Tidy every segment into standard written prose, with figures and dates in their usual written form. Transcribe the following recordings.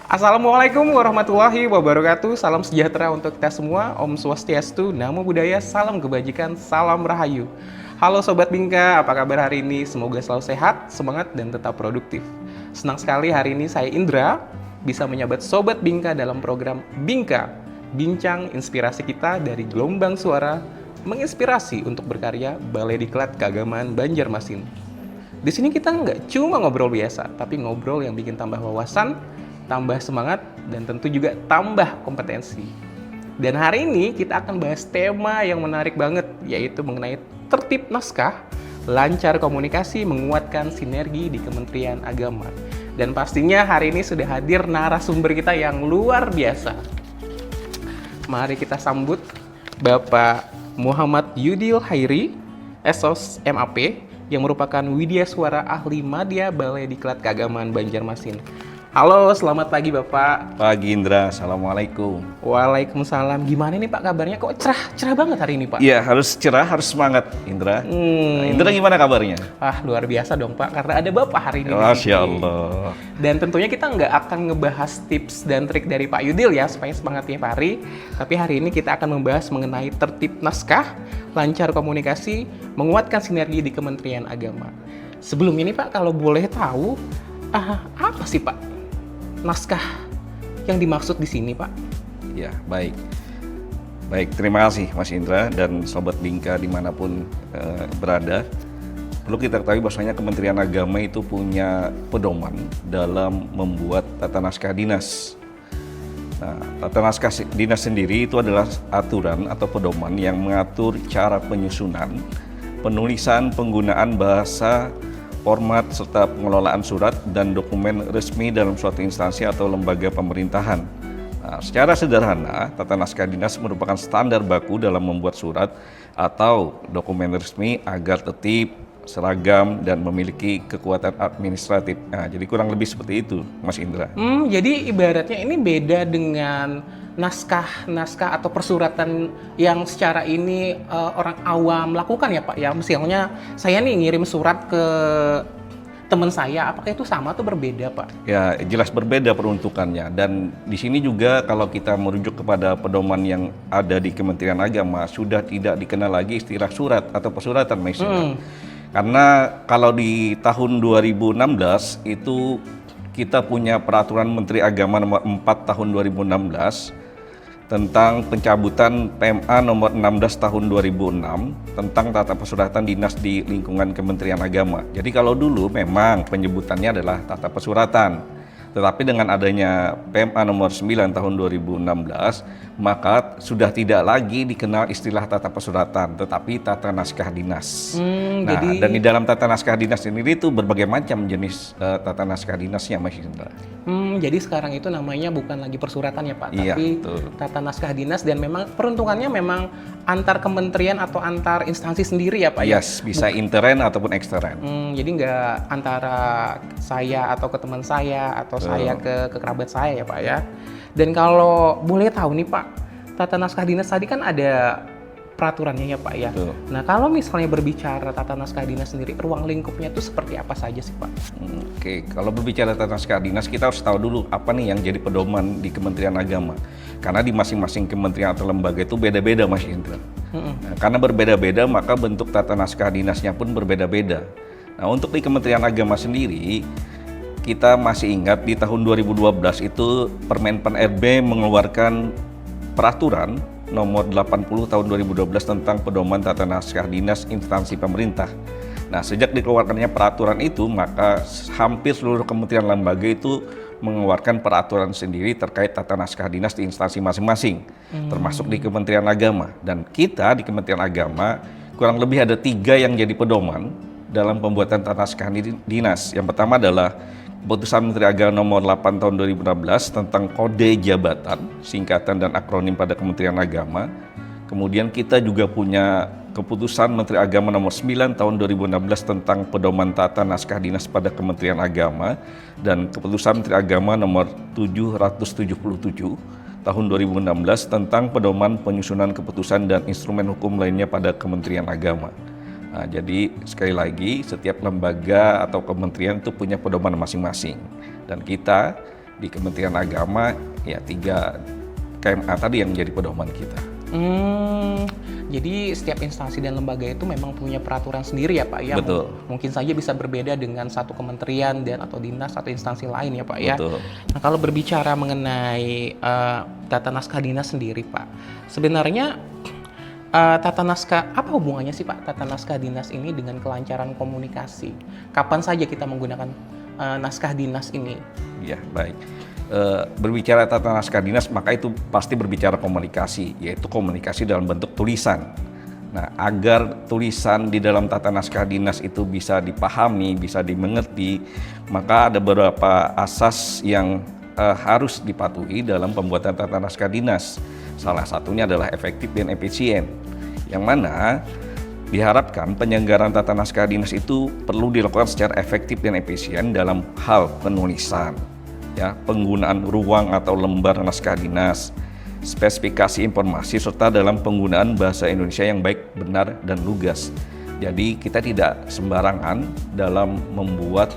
Assalamualaikum warahmatullahi wabarakatuh. Salam sejahtera untuk kita semua. Om Swastiastu, Namo Buddhaya, salam kebajikan, salam rahayu. Halo Sobat Bingka, apa kabar hari ini? Semoga selalu sehat, semangat, dan tetap produktif. Senang sekali hari ini saya Indra bisa menyabet Sobat Bingka dalam program Bingka, bincang inspirasi kita dari gelombang suara, menginspirasi untuk berkarya Balai Diklat Keagamaan Banjarmasin. Di sini kita nggak cuma ngobrol biasa, tapi ngobrol yang bikin tambah wawasan, tambah semangat, dan tentu juga tambah kompetensi. Dan hari ini kita akan bahas tema yang menarik banget, yaitu mengenai tertib naskah, lancar komunikasi, menguatkan sinergi di Kementerian Agama. Dan pastinya hari ini sudah hadir narasumber kita yang luar biasa. Mari kita sambut Bapak Muhammad Yudil Hairi, SOS MAP, yang merupakan Widya Suara Ahli Madya Balai Diklat Keagamaan Banjarmasin. Halo, selamat pagi Bapak. Pagi Indra, Assalamualaikum. Waalaikumsalam. Gimana nih Pak kabarnya? Kok cerah banget hari ini Pak? Iya, harus cerah, harus semangat Indra. Nah, Indra gimana kabarnya? Luar biasa dong Pak, karena ada Bapak hari ini. Masya Allah. Dan tentunya kita nggak akan ngebahas tips dan trik dari Pak Yudil ya, supaya semangat tiap hari. Tapi hari ini kita akan membahas mengenai tertib naskah, lancar komunikasi, menguatkan sinergi di Kementerian Agama. Sebelum ini Pak, kalau boleh tahu, apa sih Pak naskah yang dimaksud di sini, Pak? Ya, baik. Baik, terima kasih Mas Indra dan Sobat Bingka dimanapun berada. Perlu kita ketahui bahwasanya Kementerian Agama itu punya pedoman dalam membuat tata naskah dinas. Nah, tata naskah dinas sendiri itu adalah aturan atau pedoman yang mengatur cara penyusunan, penulisan, penggunaan bahasa, format, serta pengelolaan surat dan dokumen resmi dalam suatu instansi atau lembaga pemerintahan. Nah, secara sederhana, tata naskah dinas merupakan standar baku dalam membuat surat atau dokumen resmi agar tertib, seragam, dan memiliki kekuatan administratif. Nah, jadi kurang lebih seperti itu, Mas Indra. Jadi ibaratnya ini beda dengan naskah atau persuratan yang secara ini orang awam lakukan ya Pak ya. Misalnya saya nih ngirim surat ke teman saya, apakah itu sama atau berbeda Pak? Ya, jelas berbeda peruntukannya. Dan di sini juga kalau kita merujuk kepada pedoman yang ada di Kementerian Agama, sudah tidak dikenal lagi istilah surat atau persuratan, Mas Indra. Karena kalau di tahun 2016 itu kita punya peraturan Menteri Agama nomor 4 tahun 2016 tentang pencabutan PMA nomor 16 tahun 2006 tentang tata persuratan dinas di lingkungan Kementerian Agama. Jadi kalau dulu memang penyebutannya adalah tata persuratan, tetapi dengan adanya PMA nomor 9 tahun 2016 maka sudah tidak lagi dikenal istilah tata persuratan, tetapi tata naskah dinas. Dan di dalam tata naskah dinas sendiri itu berbagai macam jenis tata naskah dinasnya, Mas Indra. Jadi sekarang itu namanya bukan lagi persuratan ya Pak, Iya, tapi betul. tata naskah dinas, dan memang peruntukannya memang antar kementerian atau antar instansi sendiri ya Pak ya? Yes, bisa intern ataupun ekstern. Jadi nggak antara saya atau ke teman saya atau saya ke kerabat saya ya Pak ya. Dan kalau boleh tahu nih Pak, tata naskah dinas tadi kan ada peraturannya ya Pak ya. Betul. Nah kalau misalnya berbicara tata naskah dinas sendiri, ruang lingkupnya itu seperti apa saja sih Pak? Oke, kalau berbicara tata naskah dinas kita harus tahu dulu apa nih yang jadi pedoman di Kementerian Agama. Karena di masing-masing kementerian atau lembaga itu beda-beda, Mas Indra. Nah, karena berbeda-beda maka bentuk tata naskah dinasnya pun berbeda-beda. Nah, untuk di Kementerian Agama sendiri kita masih ingat di tahun 2012 itu Permenpan RB mengeluarkan peraturan nomor 80 tahun 2012 tentang pedoman tata naskah dinas instansi pemerintah. Nah, sejak dikeluarkannya peraturan itu, maka hampir seluruh kementerian lembaga itu mengeluarkan peraturan sendiri terkait tata naskah dinas di instansi masing-masing, termasuk di Kementerian Agama. Dan kita di Kementerian Agama kurang lebih ada 3 yang jadi pedoman dalam pembuatan tata naskah dinas. Yang pertama adalah Keputusan Menteri Agama nomor 8 tahun 2016 tentang kode jabatan, singkatan dan akronim pada Kementerian Agama. Kemudian kita juga punya Keputusan Menteri Agama nomor 9 tahun 2016 tentang pedoman tata naskah dinas pada Kementerian Agama, dan Keputusan Menteri Agama nomor 777 tahun 2016 tentang pedoman penyusunan keputusan dan instrumen hukum lainnya pada Kementerian Agama. Nah, jadi sekali lagi setiap lembaga atau kementerian itu punya pedoman masing-masing, dan kita di Kementerian Agama ya 3 KMA tadi yang menjadi pedoman kita. Jadi setiap instansi dan lembaga itu memang punya peraturan sendiri ya Pak ya. Betul. Mungkin saja bisa berbeda dengan satu kementerian dan atau dinas atau instansi lain ya Pak ya. Betul. Nah kalau berbicara mengenai tata naskah dinas sendiri Pak, sebenarnya tata naskah apa hubungannya sih Pak tata naskah dinas ini dengan kelancaran komunikasi? Kapan saja kita menggunakan naskah dinas ini? Ya baik. Berbicara tata naskah dinas maka itu pasti berbicara komunikasi, yaitu komunikasi dalam bentuk tulisan. Nah, agar tulisan di dalam tata naskah dinas itu bisa dipahami, bisa dimengerti, maka ada beberapa asas yang harus dipatuhi dalam pembuatan tata naskah dinas. Salah satunya adalah efektif dan efisien, yang mana diharapkan penyelenggaraan tata naskah dinas itu perlu dilakukan secara efektif dan efisien dalam hal penulisan, ya, penggunaan ruang atau lembar naskah dinas, spesifikasi informasi, serta dalam penggunaan bahasa Indonesia yang baik, benar, dan lugas. Jadi kita tidak sembarangan dalam membuat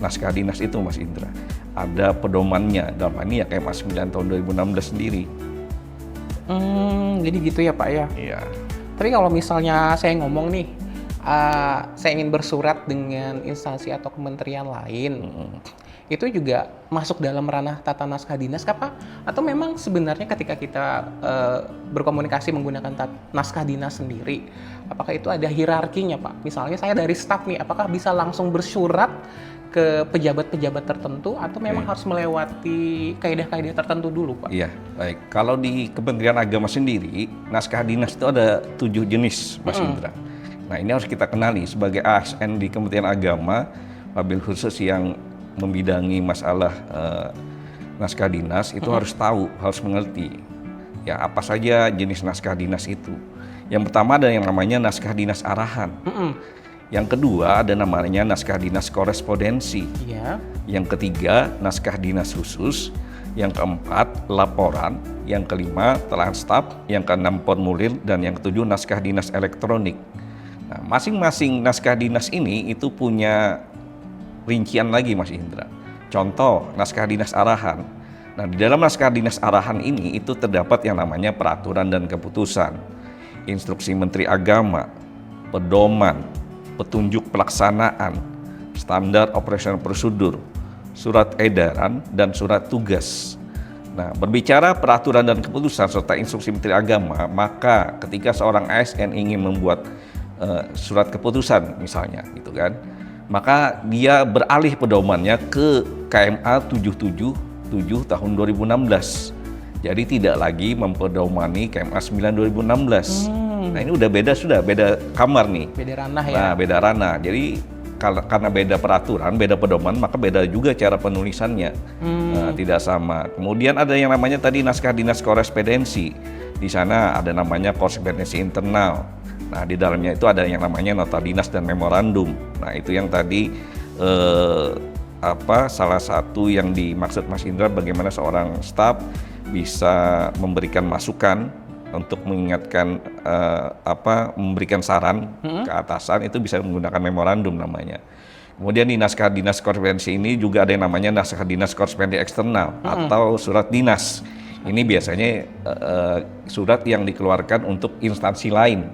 naskah dinas itu, Mas Indra. Ada pedomannya, dalam hal ini ya KMA 9 tahun 2016 sendiri. Jadi gitu ya Pak ya? Iya. Tapi kalau misalnya saya ngomong nih, saya ingin bersurat dengan instansi atau kementerian lain, itu juga masuk dalam ranah tata naskah dinas kah Pak? Atau memang sebenarnya ketika kita berkomunikasi menggunakan naskah dinas sendiri, apakah itu ada hierarkinya Pak? Misalnya saya dari staf nih, apakah bisa langsung bersurat ke pejabat-pejabat tertentu atau memang harus melewati kaidah-kaidah tertentu dulu Pak? Iya, baik. Kalau di Kementerian Agama sendiri, naskah dinas itu ada 7 jenis, Mas Indra. Nah, ini harus kita kenali sebagai ASN di Kementerian Agama, wabil khusus yang membidangi masalah naskah dinas itu harus tahu, harus mengerti ya apa saja jenis naskah dinas itu. Yang pertama ada yang namanya naskah dinas arahan. Yang kedua ada namanya naskah dinas korespondensi. Yang ketiga naskah dinas khusus. Yang keempat laporan. Yang kelima telan staf. Yang keenam formulir, dan yang ketujuh naskah dinas elektronik. Nah, masing-masing naskah dinas ini itu punya rincian lagi, Mas Indra. Contoh naskah dinas arahan. Nah, di dalam naskah dinas arahan ini itu terdapat yang namanya peraturan dan keputusan, instruksi Menteri Agama, pedoman, petunjuk pelaksanaan, standar operasional prosedur, surat edaran, dan surat tugas. Nah, berbicara peraturan dan keputusan serta instruksi Menteri Agama, maka ketika seorang ASN ingin membuat surat keputusan misalnya, gitu kan, maka dia beralih pedomannya ke KMA 777 tahun 2016. Jadi tidak lagi mempedomani KMA 9 2016. Nah, ini udah beda kamar nih. Beda ranah ya. Nah, beda ranah. Jadi karena beda peraturan, beda pedoman, maka beda juga cara penulisannya. Nah, tidak sama. Kemudian ada yang namanya tadi naskah dinas korespondensi. Di sana ada namanya korespondensi internal. Nah, di dalamnya itu ada yang namanya nota dinas dan memorandum. Nah, itu yang tadi salah satu yang dimaksud Mas Indra, bagaimana seorang staf bisa memberikan masukan untuk mengingatkan memberikan saran ke atasan, itu bisa menggunakan memorandum namanya. Kemudian di naskah dinas korespondensi ini juga ada yang namanya naskah dinas korespondensi eksternal atau surat dinas. Ini biasanya surat yang dikeluarkan untuk instansi lain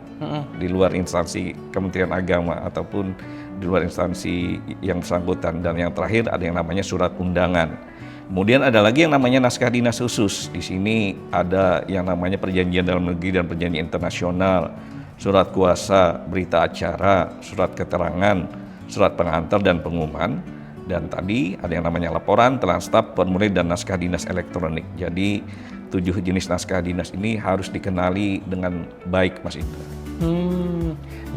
di luar instansi Kementerian Agama ataupun di luar instansi yang bersangkutan. Dan yang terakhir ada yang namanya surat undangan. Kemudian ada lagi yang namanya naskah dinas khusus. Di sini ada yang namanya perjanjian dalam negeri dan perjanjian internasional, surat kuasa, berita acara, surat keterangan, surat pengantar dan pengumuman. Dan tadi ada yang namanya laporan, telan staf, formulir, dan naskah dinas elektronik. Jadi 7 jenis naskah dinas ini harus dikenali dengan baik, Mas Indra.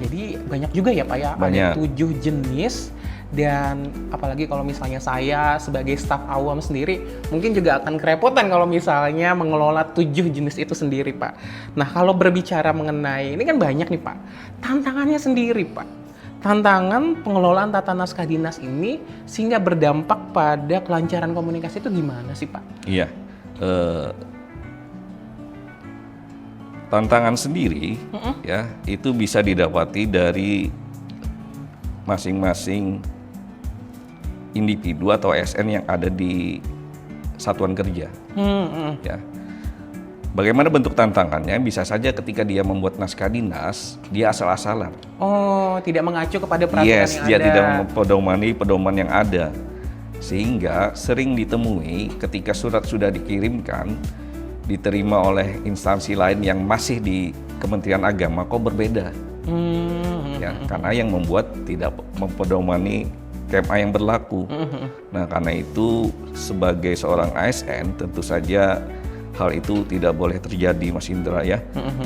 Jadi banyak juga ya Pak ya, banyak. Ada 7 jenis. Dan apalagi kalau misalnya saya sebagai staf awam sendiri mungkin juga akan kerepotan kalau misalnya mengelola 7 jenis itu sendiri Pak. Nah, kalau berbicara mengenai ini kan banyak nih Pak tantangannya sendiri Pak. Tantangan pengelolaan tata naskah dinas ini sehingga berdampak pada kelancaran komunikasi itu gimana sih Pak? Iya, tantangan sendiri ya itu bisa didapati dari masing-masing individu atau ASN yang ada di satuan kerja. Ya. Bagaimana bentuk tantangannya? Bisa saja ketika dia membuat naskah dinas, dia asal-asalan. Oh, tidak mengacu kepada peraturan Yes, yang dia ada. tidak mempedomani pedoman yang ada. Sehingga sering ditemui ketika surat sudah dikirimkan, diterima oleh instansi lain yang masih di Kementerian Agama, kok berbeda. Ya, karena yang membuat tidak mempedomani KMA yang berlaku. Nah, karena itu sebagai seorang ASN tentu saja hal itu tidak boleh terjadi, Mas Indra ya.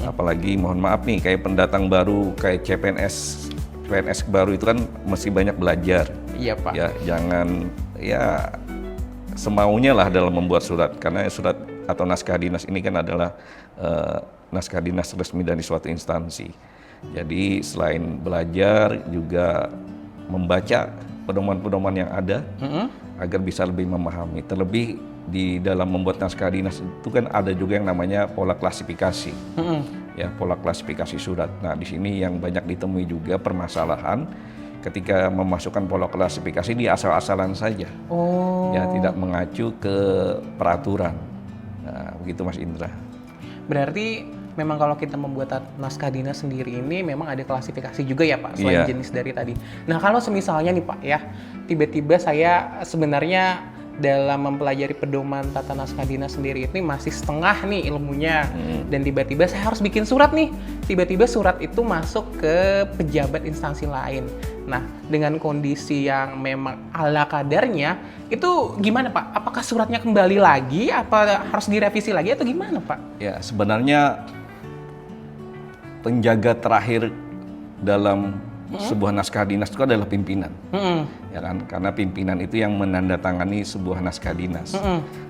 Apalagi mohon maaf nih, kayak pendatang baru, kayak PNS baru itu kan mesti banyak belajar. Iya, Pak. Ya, jangan ya semaunya lah dalam membuat surat, karena surat atau naskah dinas ini kan adalah naskah dinas resmi dari suatu instansi. Jadi selain belajar juga membaca pedoman-pedoman yang ada agar bisa lebih memahami. Terlebih di dalam membuat naskah dinas itu kan ada juga yang namanya pola klasifikasi, ya pola klasifikasi surat. Nah di sini yang banyak ditemui juga permasalahan ketika memasukkan pola klasifikasi di asal-asalan saja, ya tidak mengacu ke peraturan. Nah begitu Mas Indra. Berarti memang kalau kita membuat naskah dinas sendiri ini memang ada klasifikasi juga ya Pak, selain jenis dari tadi. Nah kalau semisalnya nih Pak ya, tiba-tiba saya sebenarnya dalam mempelajari pedoman tata naskah dinas sendiri ini masih setengah nih ilmunya, dan tiba-tiba saya harus bikin surat nih, tiba-tiba surat itu masuk ke pejabat instansi lain. Nah dengan kondisi yang memang ala kadarnya, itu gimana Pak? Apakah suratnya kembali lagi, apa harus direvisi lagi atau gimana Pak? Ya sebenarnya penjaga terakhir dalam sebuah naskah dinas itu adalah pimpinan, ya kan? Karena pimpinan itu yang menandatangani sebuah naskah dinas.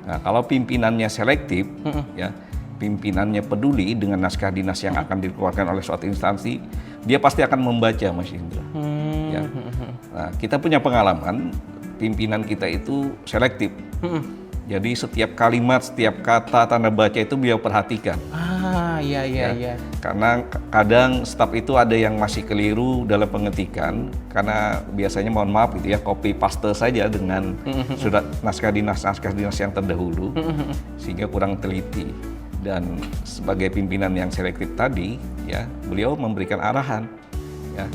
Nah, kalau pimpinannya selektif, ya, pimpinannya peduli dengan naskah dinas yang akan dikeluarkan oleh suatu instansi, dia pasti akan membaca, Mas Indra. Ya. Nah, kita punya pengalaman, pimpinan kita itu selektif. Jadi setiap kalimat, setiap kata, tanda baca itu beliau perhatikan. Iya. Karena kadang staf itu ada yang masih keliru dalam pengetikan, karena biasanya mohon maaf gitu ya, copy paste saja dengan surat naskah dinas yang terdahulu, sehingga kurang teliti. Dan sebagai pimpinan yang selektif tadi, ya beliau memberikan arahan, ya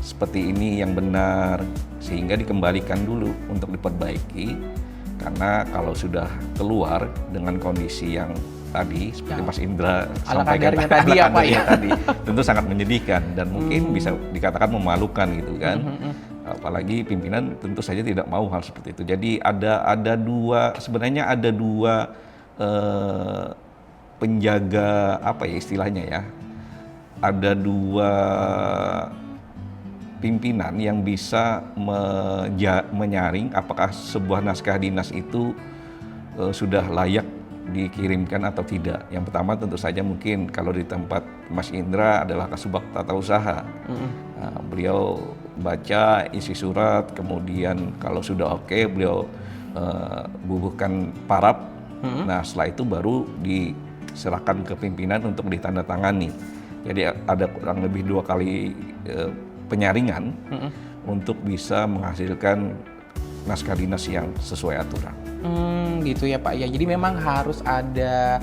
seperti ini yang benar, sehingga dikembalikan dulu untuk diperbaiki. Karena kalau sudah keluar dengan kondisi yang tadi seperti Mas Indra sampaikan tadi ya Pak ya, tadi tentu sangat menyedihkan dan mungkin bisa dikatakan memalukan gitu kan. Apalagi pimpinan tentu saja tidak mau hal seperti itu. Jadi sebenarnya ada dua penjaga apa ya istilahnya ya. Ada dua pimpinan yang bisa menyaring apakah sebuah naskah dinas itu sudah layak dikirimkan atau tidak. Yang pertama tentu saja mungkin kalau di tempat Mas Indra adalah Kasubag Tata Usaha. Nah, beliau baca isi surat, kemudian kalau sudah oke, beliau bubuhkan paraf. Nah setelah itu baru diserahkan ke pimpinan untuk ditandatangani. Jadi ada kurang lebih 2 kali penyaringan untuk bisa menghasilkan naskah dinas yang sesuai aturan. Gitu ya Pak ya. Jadi memang harus ada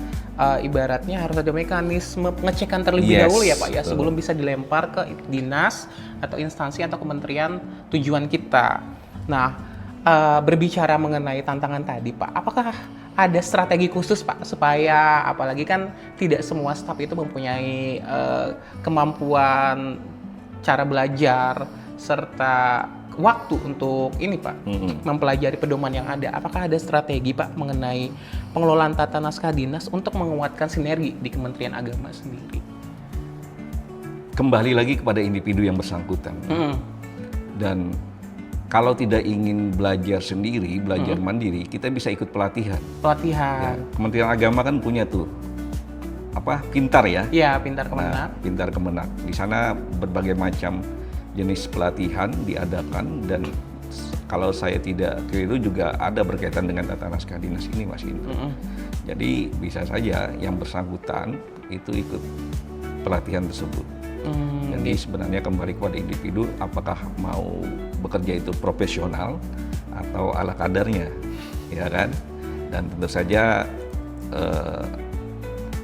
ibaratnya harus ada mekanisme pengecekan terlebih dahulu ya Pak ya, sebelum bisa dilempar ke dinas atau instansi atau kementerian tujuan kita. Nah, berbicara mengenai tantangan tadi Pak, apakah ada strategi khusus Pak supaya apalagi kan tidak semua staf itu mempunyai kemampuan cara belajar serta waktu untuk ini Pak, mempelajari pedoman yang ada. Apakah ada strategi Pak mengenai pengelolaan tata naskah dinas untuk menguatkan sinergi di Kementerian Agama sendiri? Kembali lagi kepada individu yang bersangkutan. Dan kalau tidak ingin belajar sendiri, belajar mandiri, kita bisa ikut pelatihan. Ya, Kementerian Agama kan punya tuh Pintar ya? Iya, Pintar Kemenak. Nah, Pintar Kemenak. Di sana berbagai macam jenis pelatihan diadakan, dan kalau saya tidak keliru juga ada berkaitan dengan tata naskah dinas ini Mas Indra. Jadi bisa saja yang bersangkutan itu ikut pelatihan tersebut. Jadi sebenarnya kembali kepada individu apakah mau bekerja itu profesional atau ala kadarnya, ya kan? Dan tentu saja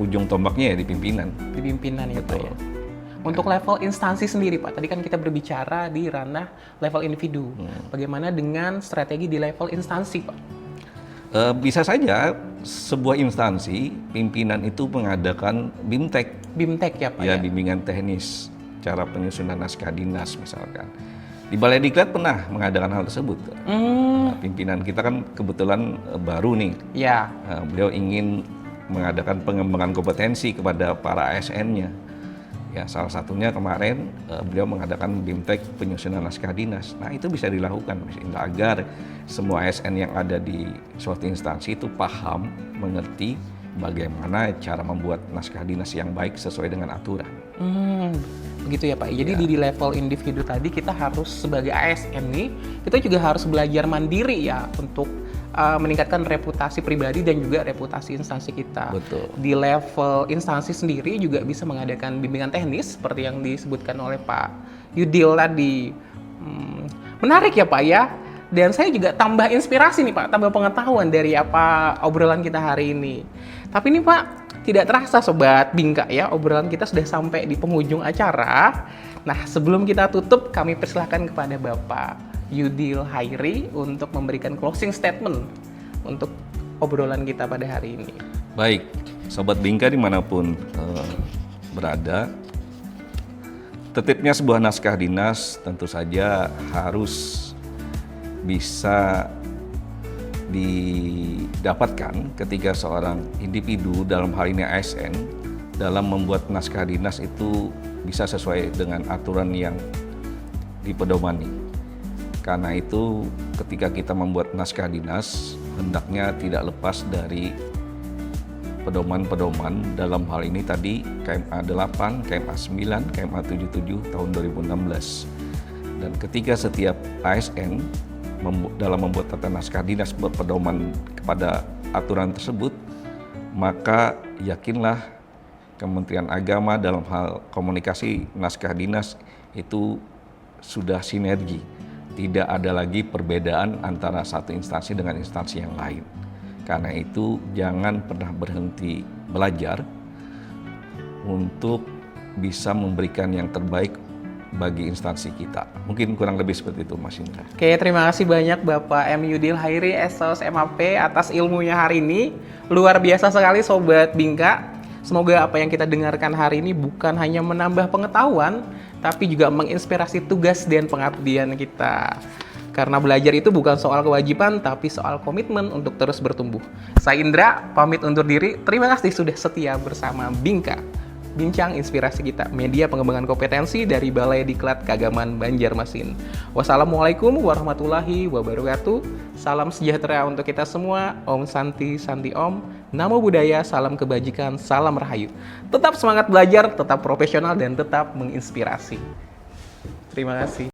ujung tombaknya ya di pimpinan. Di pimpinan ya Pak Betul. ya. Untuk level instansi sendiri Pak, tadi kan kita berbicara di ranah level individu. Bagaimana dengan strategi di level instansi Pak? Bisa saja sebuah instansi pimpinan itu mengadakan BIMTEK, BIMTEK ya Pak ya ya? bimbingan teknis cara penyusunan naskah dinas misalkan. Di Balai Diklat pernah mengadakan hal tersebut. Nah, pimpinan kita kan kebetulan baru nih. Ya, Beliau ingin mengadakan pengembangan kompetensi kepada para ASN-nya. Ya, salah satunya kemarin beliau mengadakan BIMTEK penyusunan naskah dinas. Nah, itu bisa dilakukan Mas Indra, agar semua ASN yang ada di suatu instansi itu paham, mengerti bagaimana cara membuat naskah dinas yang baik sesuai dengan aturan. begitu ya Pak. Jadi di level individu tadi kita harus sebagai ASN nih, kita juga harus belajar mandiri ya untuk meningkatkan reputasi pribadi dan juga reputasi instansi kita. Betul. Di level instansi sendiri juga bisa mengadakan bimbingan teknis seperti yang disebutkan oleh Pak Yudil tadi. Menarik ya Pak ya. Dan saya juga tambah inspirasi nih Pak, tambah pengetahuan dari apa obrolan kita hari ini. Tapi nih Pak, tidak terasa Sobat Bingka ya, obrolan kita sudah sampai di penghujung acara. Nah, sebelum kita tutup, kami persilahkan kepada Bapak Yudil Hairi untuk memberikan closing statement untuk obrolan kita pada hari ini. Baik, Sobat Bingka dimanapun berada, tertibnya sebuah naskah dinas tentu saja harus bisa didapatkan ketika seorang individu, dalam hal ini ASN, dalam membuat naskah dinas itu bisa sesuai dengan aturan yang dipedomani. Karena itu ketika kita membuat naskah dinas, hendaknya tidak lepas dari pedoman-pedoman, dalam hal ini tadi KMA 8, KMA 9, KMA 77 tahun 2016. Dan ketika setiap ASN dalam membuat tata naskah dinas berpedoman kepada aturan tersebut, maka yakinlah Kementerian Agama dalam hal komunikasi naskah dinas itu sudah sinergi. Tidak ada lagi perbedaan antara satu instansi dengan instansi yang lain. Karena itu jangan pernah berhenti belajar untuk bisa memberikan yang terbaik bagi instansi kita. Mungkin kurang lebih seperti itu Mas Indra. Oke, terima kasih banyak Bapak M. Yudil Hairi, SOS MAP atas ilmunya hari ini. Luar biasa sekali Sobat Bingka. Semoga apa yang kita dengarkan hari ini bukan hanya menambah pengetahuan, tapi juga menginspirasi tugas dan pengabdian kita. Karena belajar itu bukan soal kewajiban, tapi soal komitmen untuk terus bertumbuh. Saya Indra, pamit undur diri. Terima kasih sudah setia bersama Bingka. Bincang inspirasi kita, media pengembangan kompetensi dari Balai Diklat Keagamaan Banjarmasin. Wassalamualaikum warahmatullahi wabarakatuh. Salam sejahtera untuk kita semua. Om Santi Santi Om. Namo Buddhaya, salam kebajikan, salam rahayu. Tetap semangat belajar, tetap profesional, dan tetap menginspirasi. Terima kasih.